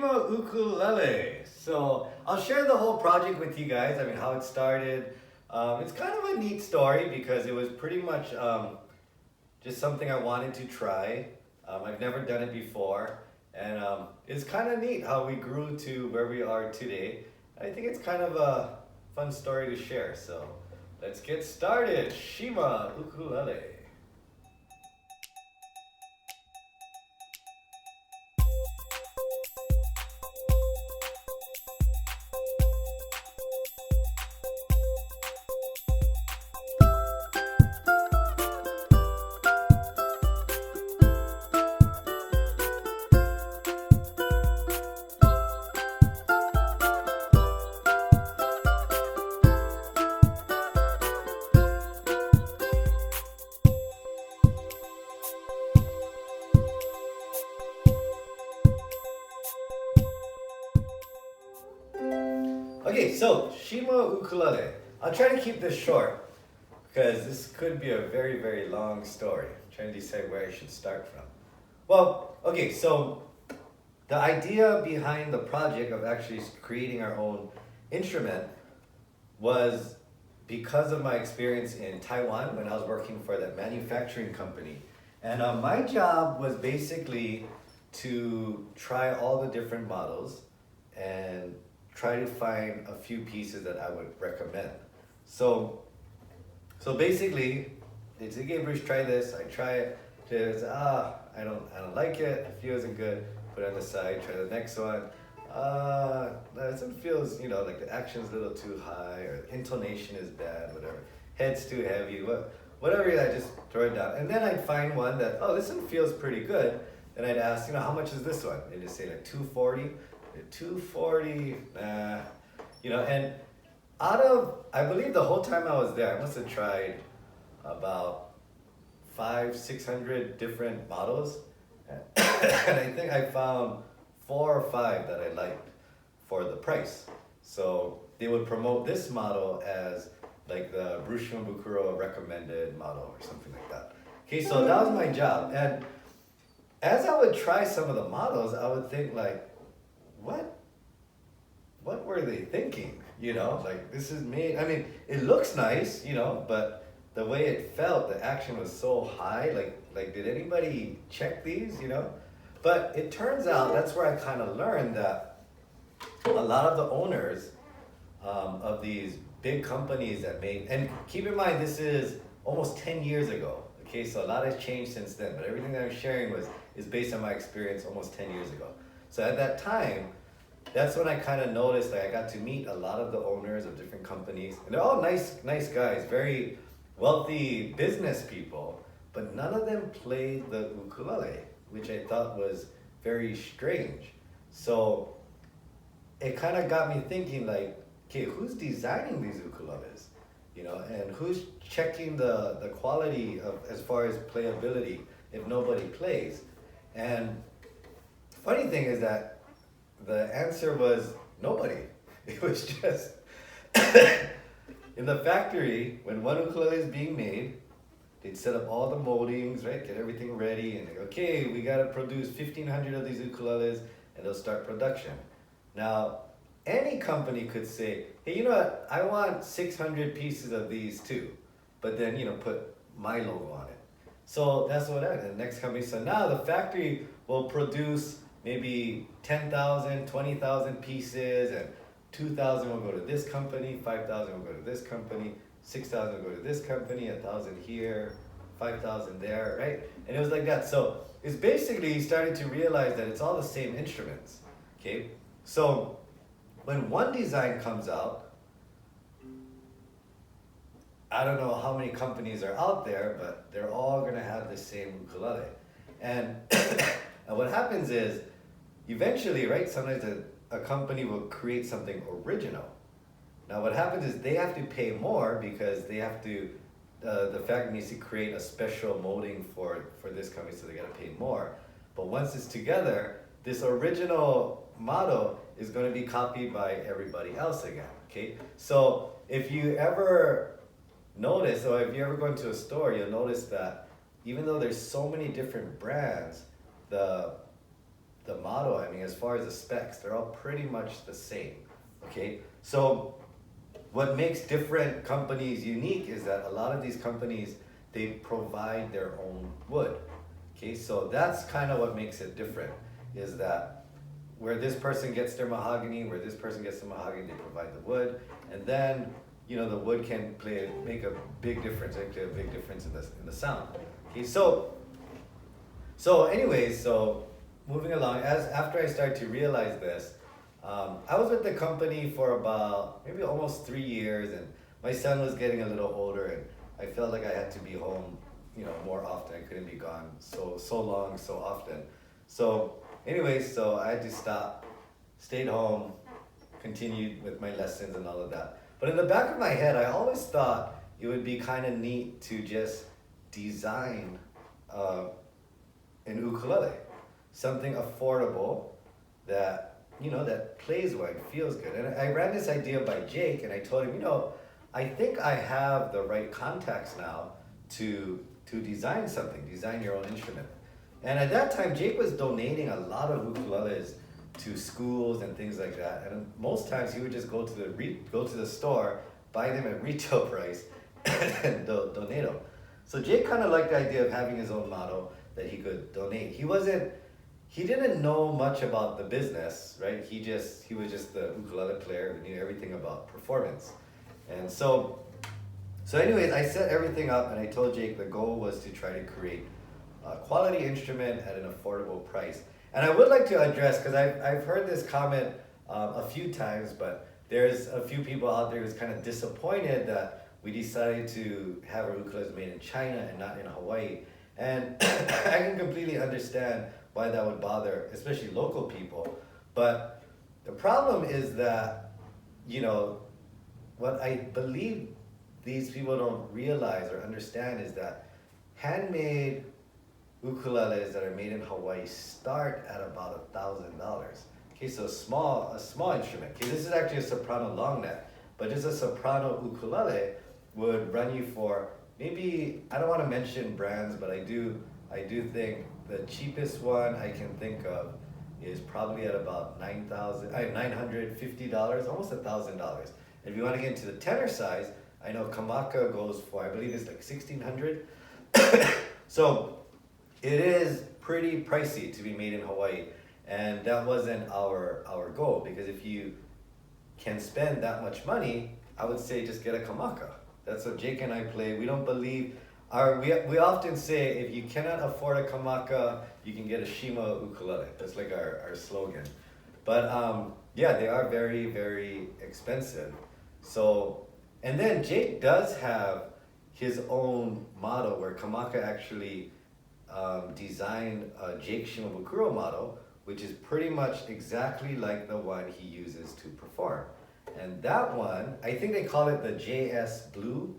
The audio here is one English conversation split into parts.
Shima Ukulele. So I'll share the whole project with you guys. I mean, how it started. It's kind of a neat story because it was pretty much just something I wanted to try. I've never done it before, and it's kind of neat how we grew to where we are today. I think it's kind of a fun story to share. So let's get started. Shima Ukulele. Okay, so Shima Ukulele. I'll try to keep this short because this could be a very, very long story. I'm trying to decide where I should start from. Well, okay, so the idea behind the project of actually creating our own instrument was because of my experience in Taiwan when I was working for that manufacturing company. And my job was basically to try all the different models and try to find a few pieces that I would recommend. So basically, they said, "Okay, Bruce, try this." I try it. Just I don't like it. It feels isn't good. Put it on the side. Try the next one. This one feels like the action's a little too high or the intonation is bad. Whatever. Head's too heavy. Whatever. I just throw it down. And then I'd find one that this one feels pretty good. And I'd ask, how much is this one? They just say like 240. 240, nah, and out of, I believe the whole time I was there, I must have tried about 500-600 different models, and I think I found 4 or 5 that I liked for the price. So they would promote this model as like the Bruce Shimabukuro recommended model or something like that. Okay, so that was my job, and as I would try some of the models, I would think like, what were they thinking? Like this is made, I mean, it looks nice, but the way it felt, the action was so high, like did anybody check these, But it turns out that's where I kind of learned that a lot of the owners of these big companies that made, and keep in mind, this is almost 10 years ago, okay? So a lot has changed since then, but everything that I'm sharing is based on my experience almost 10 years ago. So at that time, that's when I kind of noticed that I got to meet a lot of the owners of different companies. And they're all nice guys, very wealthy business people, but none of them played the ukulele, which I thought was very strange. So it kind of got me thinking like, okay, who's designing these ukuleles? And who's checking the quality of as far as playability if nobody plays? And funny thing is that the answer was nobody. It was just in the factory when one ukulele is being made, they'd set up all the moldings, right? Get everything ready, and they go, okay, we gotta produce 1,500 of these ukuleles, and they'll start production. Now, any company could say, hey, you know what? I want 600 pieces of these too, but then put my logo on it. So that's what happened. The next company. So now the factory will produce maybe 10,000, 20,000 pieces, and 2,000 will go to this company, 5,000 will go to this company, 6,000 will go to this company, 1,000 here, 5,000 there, right? And it was like that. So it's basically starting to realize that it's all the same instruments, okay? So when one design comes out, I don't know how many companies are out there, but they're all gonna have the same ukulele. And, and what happens is, eventually, right, sometimes a company will create something original. Now what happens is they have to pay more because they have to, the factory needs to create a special molding for this company, so they gotta pay more. But once it's together, this original model is gonna be copied by everybody else again, okay? So if you ever notice, or if you ever go into a store, you'll notice that even though there's so many different brands, the the model, I mean, as far as the specs, they're all pretty much the same. Okay, so what makes different companies unique is that a lot of these companies, they provide their own wood. Okay, so that's kind of what makes it different, is that where this person gets their mahogany, where this person gets the mahogany, they provide the wood, and then the wood can make a big difference. They play a big difference in the sound. Okay, so anyways, so moving along, after I started to realize this, I was with the company for about maybe almost 3 years, and my son was getting a little older, and I felt like I had to be home, more often. I couldn't be gone so long, so often. So anyways, so I had to stop, stayed home, continued with my lessons and all of that. But in the back of my head, I always thought it would be kind of neat to just design an ukulele, something affordable that that plays well and feels good. And I ran this idea by Jake, and I told him, I think I have the right contacts now to design your own instrument. And at that time, Jake was donating a lot of ukuleles to schools and things like that. And most times he would just go to the store, buy them at retail price, and donate them. So Jake kind of liked the idea of having his own model that he could donate. He didn't know much about the business, right? He was just the ukulele player who knew everything about performance. And so anyways, I set everything up, and I told Jake the goal was to try to create a quality instrument at an affordable price. And I would like to address, because I've heard this comment a few times, but there's a few people out there who's kind of disappointed that we decided to have our ukuleles made in China and not in Hawaii. And I can completely understand why that would bother, especially local people. But the problem is that, what I believe these people don't realize or understand is that handmade ukuleles that are made in Hawaii start at about $1,000. Okay, so a small instrument. Okay, this is actually a soprano long neck, but just a soprano ukulele would run you for maybe, I don't want to mention brands, but I do think the cheapest one I can think of is probably at about $950, almost $1,000. If you want to get into the tenor size, I know Kamaka goes for, I believe it's like $1,600. So it is pretty pricey to be made in Hawaii, and that wasn't our goal, because if you can spend that much money, I would say just get a Kamaka. That's what Jake and I play. We don't believe, we often say if you cannot afford a Kamaka, you can get a Shima ukulele. That's like our slogan. But yeah, they are very, very expensive. So, and then Jake does have his own model where Kamaka actually designed a Jake Shimabukuro model, which is pretty much exactly like the one he uses to perform. And that one, I think they call it the JS Blue,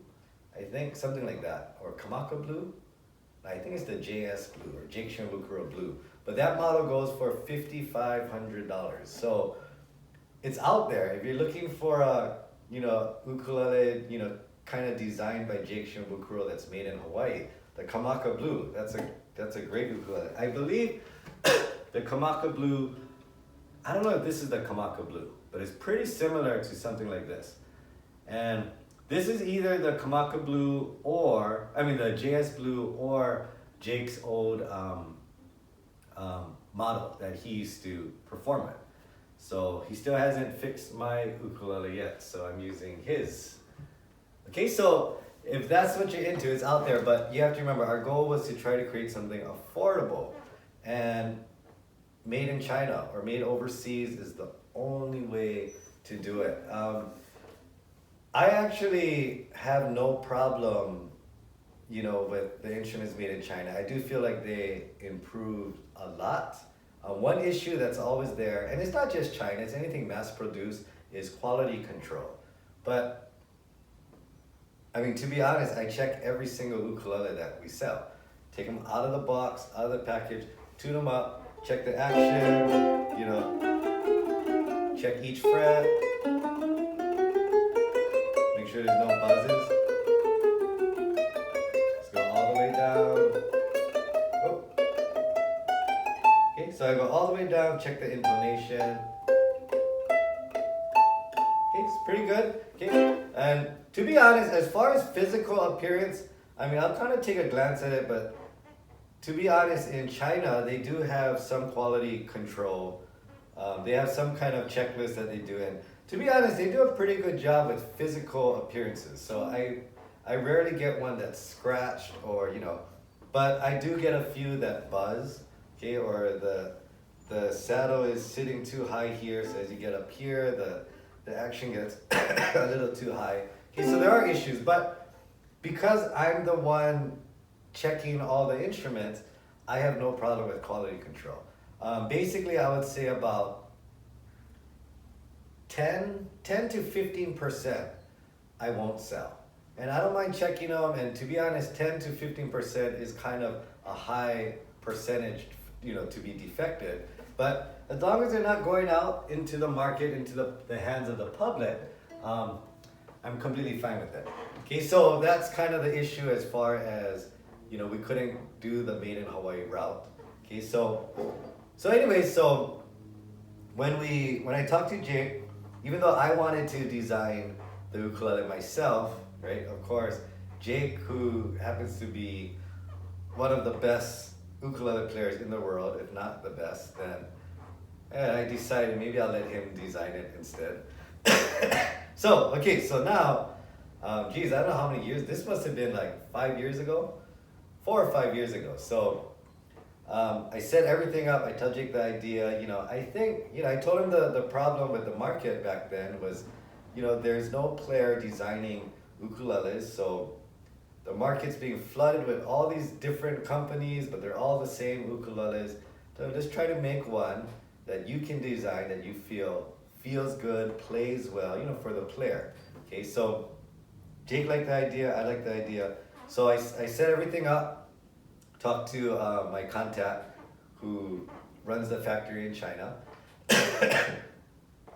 I think, something like that, or Kamaka Blue. I think it's the JS Blue, or Jake Shimabukuro Blue. But that model goes for $5,500. So it's out there. If you're looking for a, ukulele, kind of designed by Jake Shimabukuro that's made in Hawaii, the Kamaka Blue, that's a great ukulele. I believe the Kamaka Blue, I don't know if this is the Kamaka Blue, but it's pretty similar to something like this. And this is either the Kamaka Blue the JS Blue, or Jake's old model that he used to perform with. So he still hasn't fixed my ukulele yet, so I'm using his. Okay, so if that's what you're into, it's out there, but you have to remember our goal was to try to create something affordable, and made in China or made overseas is the only way to do it. I actually have no problem, with the instruments made in China. I do feel like they improved a lot. One issue that's always there, and it's not just China, it's anything mass produced, is quality control. But I mean, to be honest, I check every single ukulele that we sell. Take them out of the box, out of the package, tune them up, check the action, check each fret, make sure there's no buzzes. Let's go all the way down. Oh. Okay, so I go all the way down, check the intonation. Okay, it's pretty good. Okay, and to be honest, as far as physical appearance, I mean, I'll kind of take a glance at it, but to be honest, in China, they do have some quality control. They have some kind of checklist that they do, and to be honest, they do a pretty good job with physical appearances. So I rarely get one that's scratched or, you know, but I do get a few that buzz, okay, or the saddle is sitting too high here, so as you get up here, the action gets a little too high. Okay, so there are issues, but because I'm the one checking all the instruments, I have no problem with quality control. Basically, I would say about 10 to 15% I won't sell. And I don't mind checking them, and to be honest, 10 to 15% is kind of a high percentage, you know, to be defective. But as long as they're not going out into the market, into the hands of the public, I'm completely fine with it. Okay, so that's kind of the issue as far as, you know, we couldn't do the Made in Hawaii route. Okay, so anyway, so when I talked to Jake, even though I wanted to design the ukulele myself, right? Of course, Jake, who happens to be one of the best ukulele players in the world, if not the best, then I decided maybe I'll let him design it instead. So now, geez, I don't know how many years. This must have been like 5 years ago, 4 or 5 years ago. So I set everything up. I told Jake the idea. You know, I think, you know, I told him the problem with the market back then was, you know, there's no player designing ukuleles, so the market's being flooded with all these different companies, but they're all the same ukuleles. So just try to make one that you can design, that you feel feels good, plays well, you know, for the player. Okay, so Jake liked the idea, I liked the idea. So I set everything up, talked to my contact who runs the factory in China.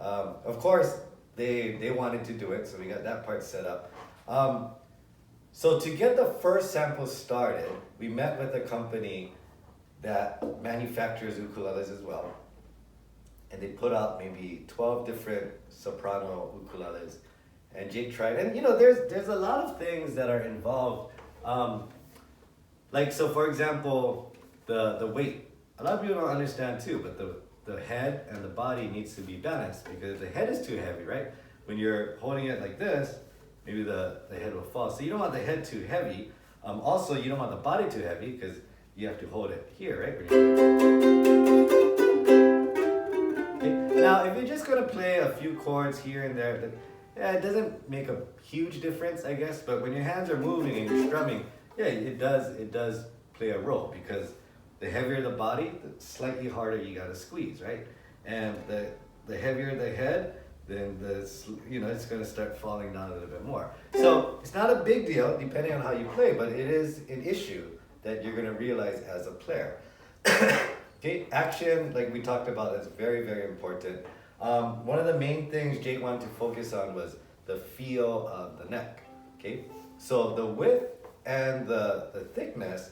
Of course, they wanted to do it, so we got that part set up. So to get the first sample started, we met with a company that manufactures ukuleles as well. And they put out maybe 12 different soprano ukuleles. And Jake tried, and you know, there's a lot of things that are involved. Like, so for example, the weight. A lot of people don't understand too, but the head and the body needs to be balanced, because if the head is too heavy, right? When you're holding it like this, maybe the head will fall. So you don't want the head too heavy. Also, you don't want the body too heavy, because you have to hold it here, right? Now, if you're just gonna play a few chords here and there, yeah, it doesn't make a huge difference, I guess. But when your hands are moving and you're strumming, yeah, it does play a role, because the heavier the body, the slightly harder you gotta squeeze, right? And the heavier the head, then it's gonna start falling down a little bit more. So it's not a big deal depending on how you play, but it is an issue that you're gonna realize as a player. Okay, action, like we talked about, is very, very important. One of the main things Jake wanted to focus on was the feel of the neck. Okay, so the width and the thickness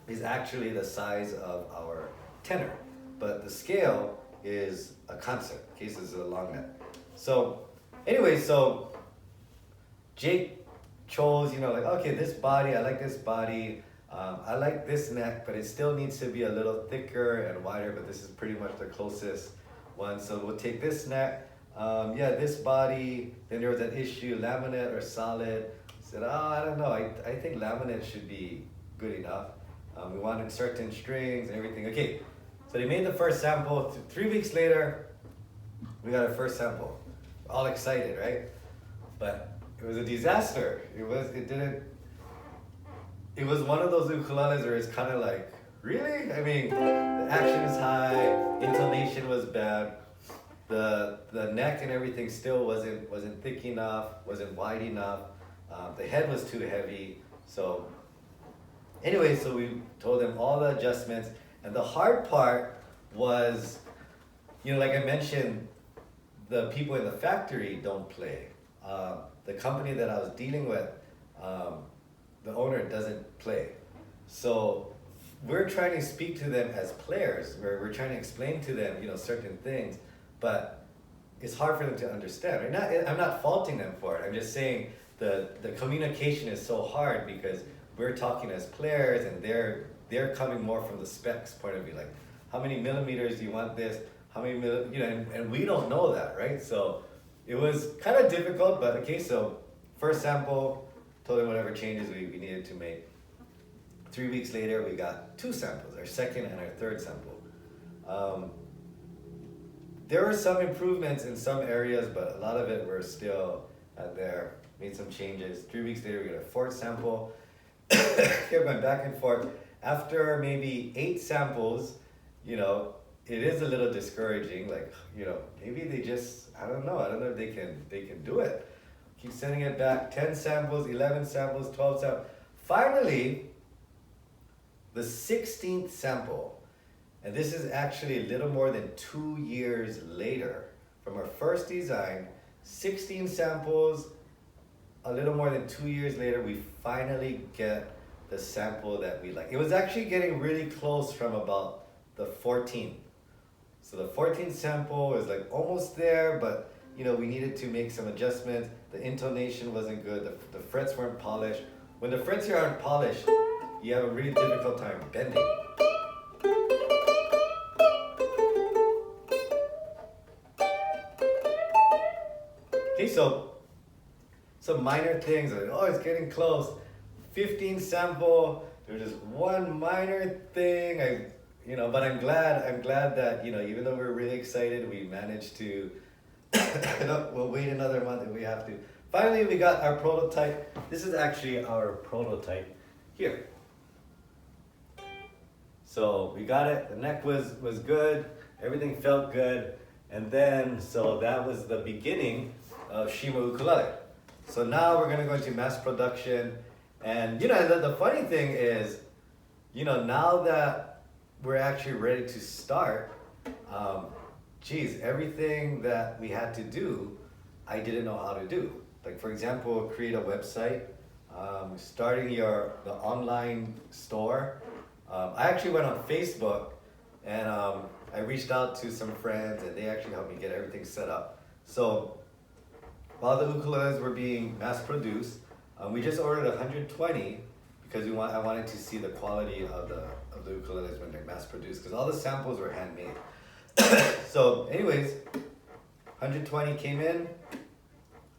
is actually the size of our tenor, but the scale is a constant. Okay, so this is a long neck. So anyway, so Jake chose, you know, like, okay, this body, I like this body. I like this neck, but it still needs to be a little thicker and wider, but this is pretty much the closest one. So we'll take this neck. Yeah, this body, then there was an issue, laminate or solid. I said, I don't know, I think laminate should be good enough. We wanted certain strings and everything. Okay, so they made the first sample. 3 weeks later, we got our first sample. All excited, right? But it was a disaster. It was one of those ukuleles where it's kind of like, really? I mean, the action is high, intonation was bad, the neck and everything still wasn't thick enough, wasn't wide enough, the head was too heavy. So anyway, so we told them all the adjustments, and the hard part was, you know, like I mentioned, the people in the factory don't play. The company that I was dealing with, the owner doesn't play. So we're trying to speak to them as players, where we're trying to explain to them, certain things, but it's hard for them to understand. I'm not faulting them for it. I'm just saying the communication is so hard because we're talking as players and they're coming more from the specs point of view, like how many millimeters do you want this, how many and we don't know that, right? So it was kind of difficult, but okay, so first sample, told them whatever changes we needed to make. 3 weeks later, we got 2 samples, our second and our third sample. There were some improvements in some areas, but a lot of it were still there. Made some changes. 3 weeks later, we got a fourth sample. Kept going back and forth. After maybe 8 samples, it is a little discouraging. Like, maybe they just, I don't know if they can do it. Keep sending it back. 10 samples, 11 samples, 12 samples. Finally, the 16th sample, and this is actually a little more than 2 years later from our first design, 16 samples, a little more than 2 years later, we finally get the sample that we like. It was actually getting really close from about the 14th. So the 14th sample is like almost there, but we needed to make some adjustments. The intonation wasn't good, the frets weren't polished. When the frets here aren't polished, you have a really difficult time bending. Okay, so some minor things, like, oh, it's getting close. 15 sample, there's just one minor thing, but I'm glad that, even though we're really excited, we managed to, we'll wait another month if we have to. Finally, we got our prototype. This is actually our prototype here. So we got it, the neck was good, everything felt good, and then, so that was the beginning of Shima Ukulele. So now we're gonna go into mass production, and the funny thing is, now that we're actually ready to start, everything that we had to do, I didn't know how to do. Like, for example, create a website, starting the online store. I actually went on Facebook and I reached out to some friends and they actually helped me get everything set up. So while the ukuleles were being mass produced, we just ordered 120 because I wanted to see the quality of the ukuleles when they're mass produced, because all the samples were handmade. So anyways, 120 came in,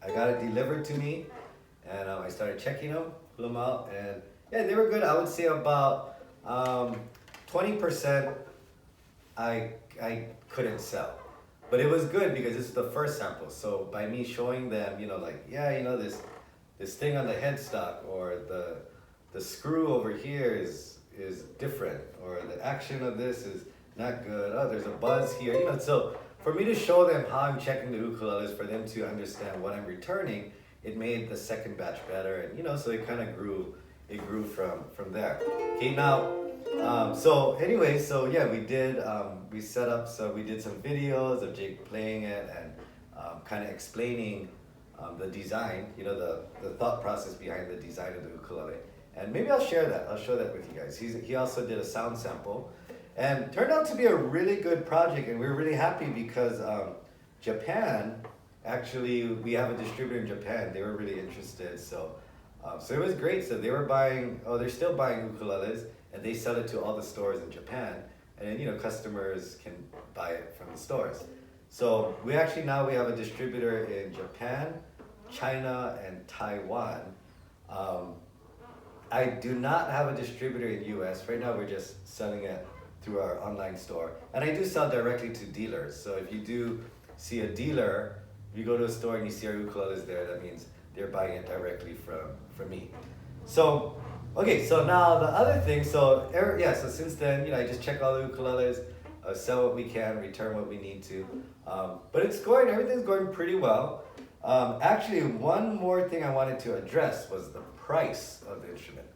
I got it delivered to me, and I started checking them, pull them out, and yeah, they were good. I would say about 20% I couldn't sell. But it was good because this is the first sample. So by me showing them, this thing on the headstock, or the screw over here is different, or the action of this is not good. Oh, there's a buzz here. So for me to show them how I'm checking the ukuleles, for them to understand what I'm returning, it made the second batch better, and so it kind of grew. It grew from there. Okay, now, so yeah, we did, we set up, so we did some videos of Jake playing it and kind of explaining the design, the thought process behind the design of the ukulele. And maybe I'll share that with you guys. He also did a sound sample, and turned out to be a really good project, and we were really happy because Japan, actually, we have a distributor in Japan, they were really interested, so it was great. So they were they're still buying ukuleles, and they sell it to all the stores in Japan, and then customers can buy it from the stores. So we have a distributor in Japan, China, and Taiwan. I do not have a distributor in US. Right now we're just selling it through our online store. And I do sell directly to dealers. So if you do see a dealer, if you go to a store and you see our ukuleles there, that means they're buying it directly from me. So, okay, so now the other thing, so since then, I just check all the ukuleles, sell what we can, return what we need to. But everything's going pretty well. Actually, one more thing I wanted to address was the price of the instrument.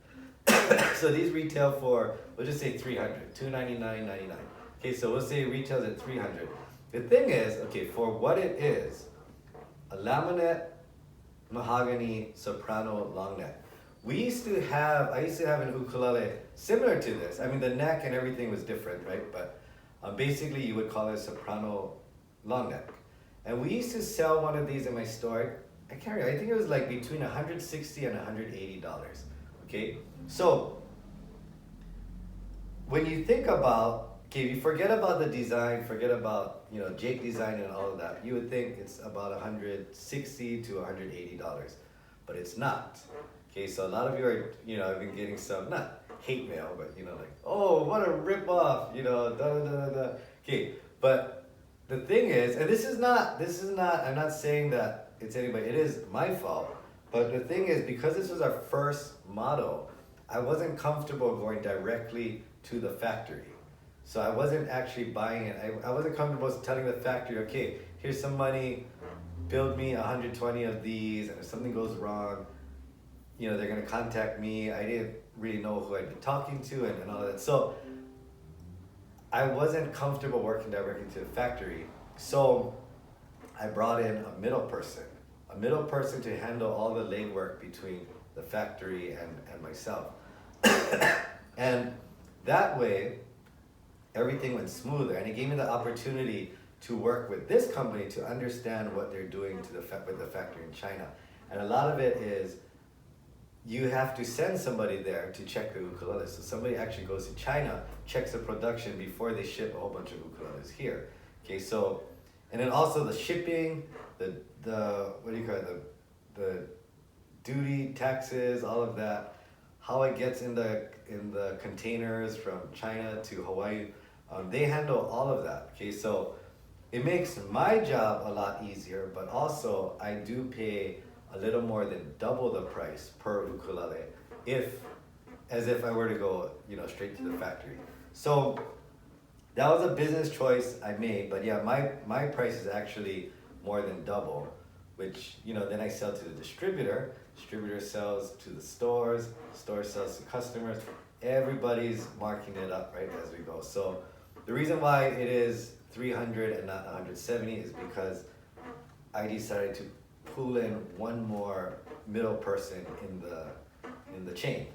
So these retail for, we'll just say $300, $299.99. Okay, so we'll say it retails at $300. The thing is, okay, for what it is, a laminate mahogany soprano long neck I used to have an ukulele similar to this. I mean, the neck and everything was different, right? But basically, you would call it a soprano long neck. And we used to sell one of these in my store. I can't remember. I think it was like between $160 and $180. Okay, so when you think about, okay, if you forget about the design, forget about Jake design and all of that, you would think it's about $160 to $180, but it's not. Okay, so a lot of you are, I've been getting some, not hate mail, but like, oh, what a rip off, da da da da. Okay, but the thing is, and this is not, I'm not saying that it's anybody, it is my fault, but the thing is, because this was our first model, I wasn't comfortable going directly to the factory. So I wasn't actually buying it. I wasn't comfortable telling the factory, okay, here's some money, build me 120 of these, and if something goes wrong, they're gonna contact me. I didn't really know who I'd be talking to and all that. So I wasn't comfortable working directly to the factory. So I brought in a middle person to handle all the legwork between the factory and myself. And that way, everything went smoother, and it gave me the opportunity to work with this company to understand what they're doing with the factory in China. And a lot of it is you have to send somebody there to check the ukuleles. So somebody actually goes to China, checks the production before they ship a whole bunch of ukuleles here. Okay, so, and then also the shipping, the what do you call it, the duty, taxes, all of that, how it gets in the containers from China to Hawaii, they handle all of that. Okay, so it makes my job a lot easier, but also I do pay a little more than double the price per ukulele as if I were to go straight to the factory. So that was a business choice I made, but yeah, my price is actually more than double, which then I sell to the distributor sells to the store sells to customers. Everybody's marking it up right as we go. So the reason why it is 300 and not 170 is because I decided to pull in one more middle person in the chain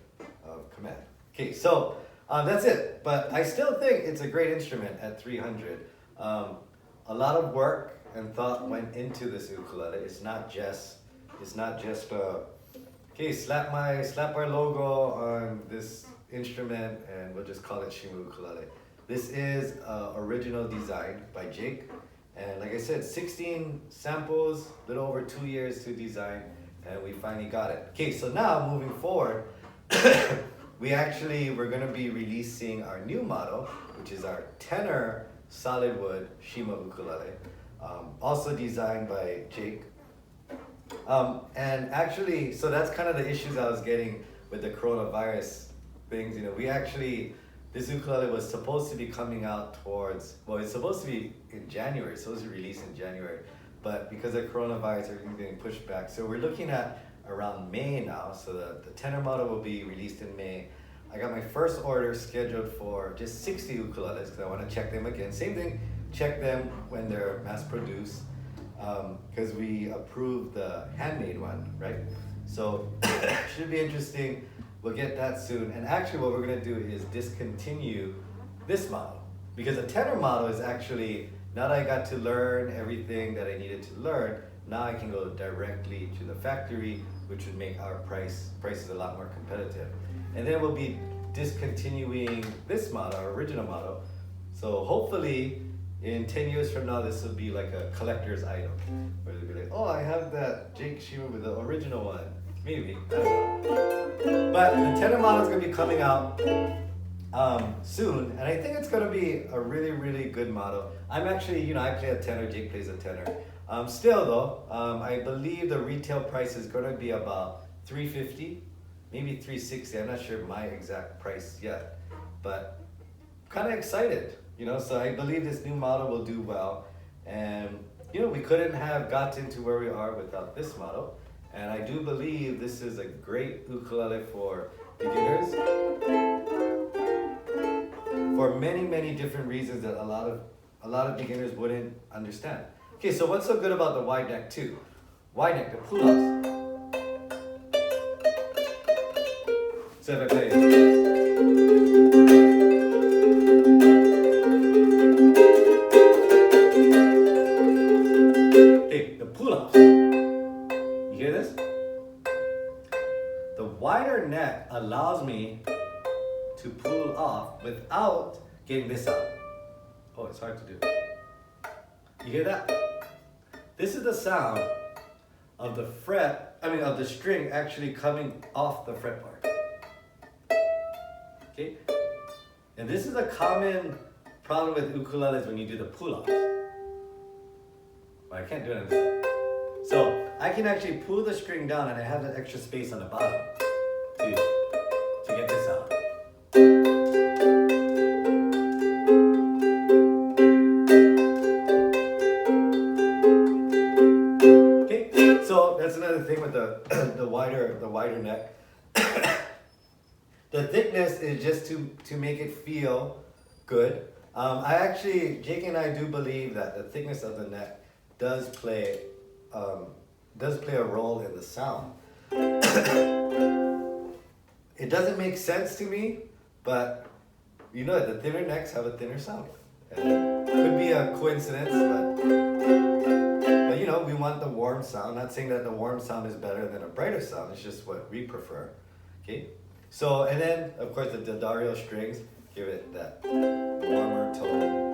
of command. Okay, so that's it. But I still think it's a great instrument at 300. A lot of work and thought went into this ukulele. It's not just okay, slap our logo on this instrument and we'll just call it Shimabukuro. This is original design by Jake. And like I said, 16 samples, a little over 2 years to design, and we finally got it. Okay, so now moving forward, we're gonna be releasing our new model, which is our tenor solid wood Shimabukuro, also designed by Jake. And actually, so that's kind of the issues I was getting with the coronavirus things. This ukulele was supposed to be coming out it's supposed to be in January, it's supposed to be released in January, but because of coronavirus, everything's getting pushed back. So we're looking at around May now, so the tenor model will be released in May. I got my first order scheduled for just 60 ukuleles because I want to check them again. Same thing, check them when they're mass produced, because we approved the handmade one, right? So should be interesting. We'll get that soon. And actually what we're gonna do is discontinue this model, because the tenor model is actually, now that I got to learn everything that I needed to learn, now I can go directly to the factory, which would make our prices a lot more competitive. And then we'll be discontinuing this model, our original model. So hopefully in 10 years from now, this will be like a collector's item, where they'll be like, oh, I have that Jake Shima with the original one. Maybe, I don't know. But the tenor model is going to be coming out soon, and I think it's going to be a really, really good model. I'm actually, I play a tenor, Jake plays a tenor. Still though, I believe the retail price is going to be about $350, maybe $360. I'm not sure my exact price yet, but kind of excited, so I believe this new model will do well. And, we couldn't have gotten to where we are without this model. And I do believe this is a great ukulele for beginners for many, many different reasons that a lot of beginners wouldn't understand. Okay, so what's so good about the wide neck too? Wide neck, the pull-ups. So if I play, okay, the pull-ups. You hear this? The wider neck allows me to pull off without getting this out. Oh, it's hard to do. You hear that? This is the sound of the of the string actually coming off the fretboard. Okay? And this is a common problem with ukuleles when you do the pull-ups. Well, I can't do it on this side. So I can actually pull the string down and I have that extra space on the bottom to get this out. Okay, so that's another thing with the wider neck. The thickness is just to make it feel good. Jake and I do believe that the thickness of the neck does play a role in the sound. It doesn't make sense to me, but you know the thinner necks have a thinner sound. And it could be a coincidence, but you know, we want the warm sound. Not saying that the warm sound is better than a brighter sound, it's just what we prefer. Okay? So, and then of course the D'Addario strings give it that warmer tone.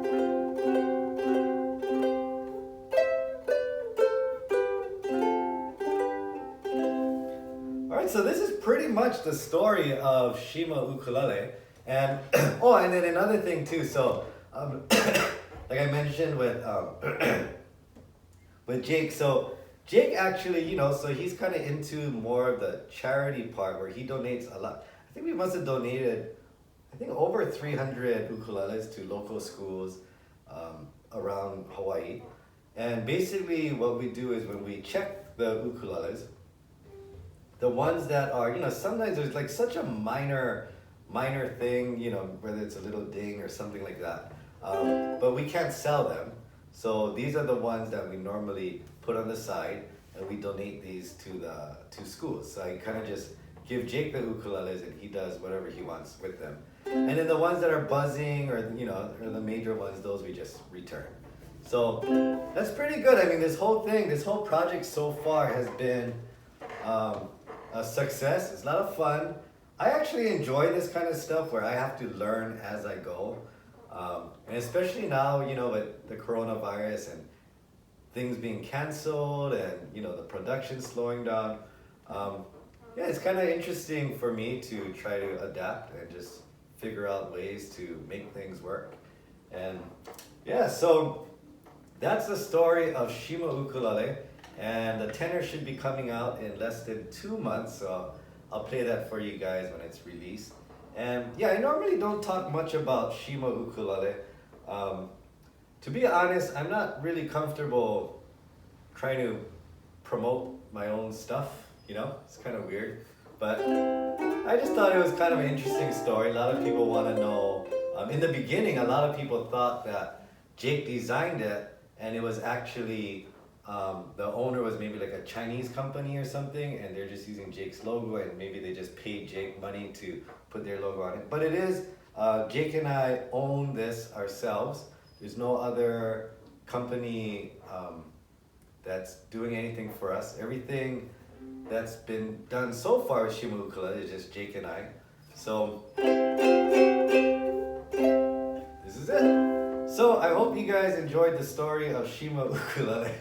So this is pretty much the story of Shima Ukulele. And oh, and then another thing too. So like I mentioned with Jake. So Jake actually, you know, so he's kind of into more of the charity part where he donates a lot. I think we must have donated, I think over 300 ukuleles to local schools around Hawaii. And basically what we do is when we check the ukuleles, the ones that are, you know, sometimes there's like such a minor thing, you know, whether it's a little ding or something like that. But we can't sell them. So these are the ones that we normally put on the side and we donate these to schools. So I kind of just give Jake the ukuleles and he does whatever he wants with them. And then the ones that are buzzing or, you know, or the major ones, those we just return. So that's pretty good. I mean, this whole project so far has been a success. It's a lot of fun. I actually enjoy this kind of stuff where I have to learn as I go. And especially now, you know, with the coronavirus and things being canceled and, you know, the production slowing down. Yeah, it's kind of interesting for me to try to adapt and just figure out ways to make things work. And yeah, so that's the story of Shima Ukulele. And the tenor should be coming out in less than 2 months, so I'll play that for you guys when it's released. And yeah, I normally don't talk much about Shima Ukulele. To be honest, I'm not really comfortable trying to promote my own stuff, you know? It's kind of weird. But I just thought it was kind of an interesting story. A lot of people want to know. In the beginning, a lot of people thought that Jake designed it, and it was actually the owner was maybe like a Chinese company or something, and they're just using Jake's logo, and maybe they just paid Jake money to put their logo on it. But it is, Jake and I own this ourselves. There's no other company that's doing anything for us. Everything that's been done so far with Shima Ukulele is just Jake and I. So this is it. So I hope you guys enjoyed the story of Shima Ukulele.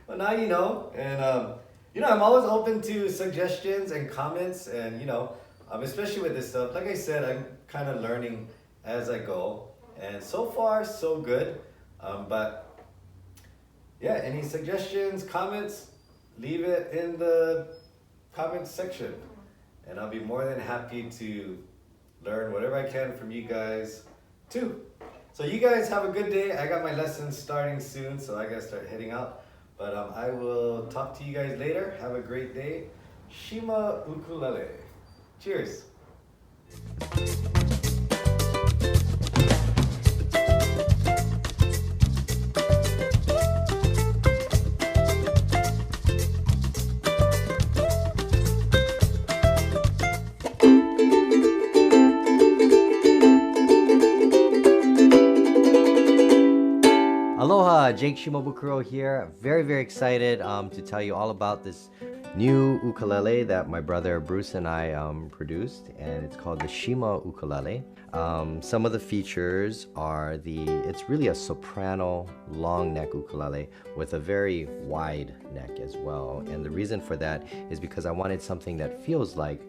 Well, now you know, and you know, I'm always open to suggestions and comments, and you know, especially with this stuff. Like I said, I'm kind of learning as I go, and so far so good. But yeah, any suggestions, comments, leave it in the comments section, and I'll be more than happy to learn whatever I can from you guys too. So you guys have a good day. I got my lessons starting soon, so I gotta start heading out. But I will talk to you guys later. Have a great day. Shima Ukulele. Cheers. Aloha, Jake Shimabukuro here. Very, very excited to tell you all about this new ukulele that my brother Bruce and I produced, and it's called the Shima Ukulele. Some of the features are it's really a soprano long neck ukulele with a very wide neck as well. And the reason for that is because I wanted something that feels like,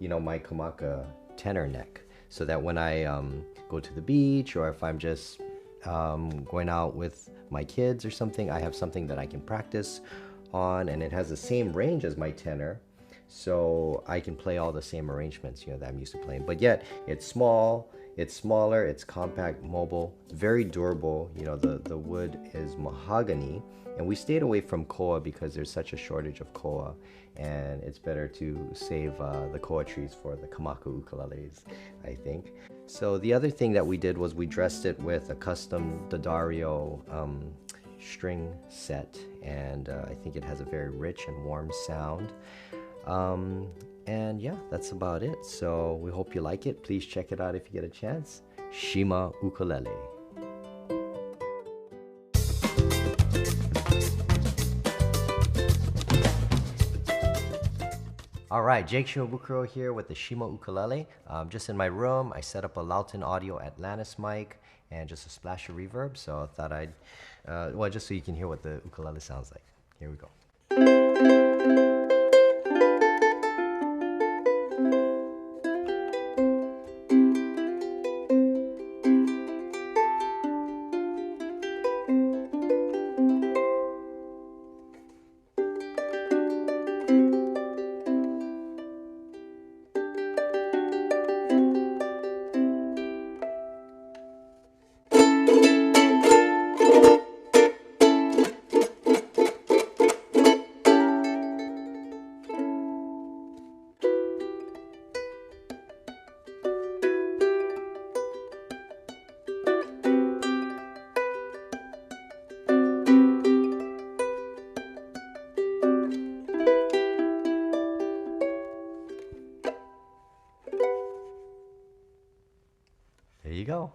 my Kamaka tenor neck, so that when I go to the beach, or if I'm just going out with my kids or something, I have something that I can practice on, and it has the same range as my tenor, so I can play all the same arrangements that I'm used to playing. But yet it's small, it's smaller, it's compact, mobile, very durable. The wood is mahogany, and we stayed away from koa because there's such a shortage of koa, and it's better to save the koa trees for the Kamaka ukuleles, I think. So the other thing that we did was we dressed it with a custom D'Addario string set, and I think it has a very rich and warm sound. And yeah, that's about it. So we hope you like it. Please check it out if you get a chance. Shima Ukulele. All right, Jake Shimabukuro here with the Shima Ukulele. Just in my room, I set up a Lauten Audio Atlantis mic and just a splash of reverb. So I thought I'd, just so you can hear what the ukulele sounds like. Here we go. There you go.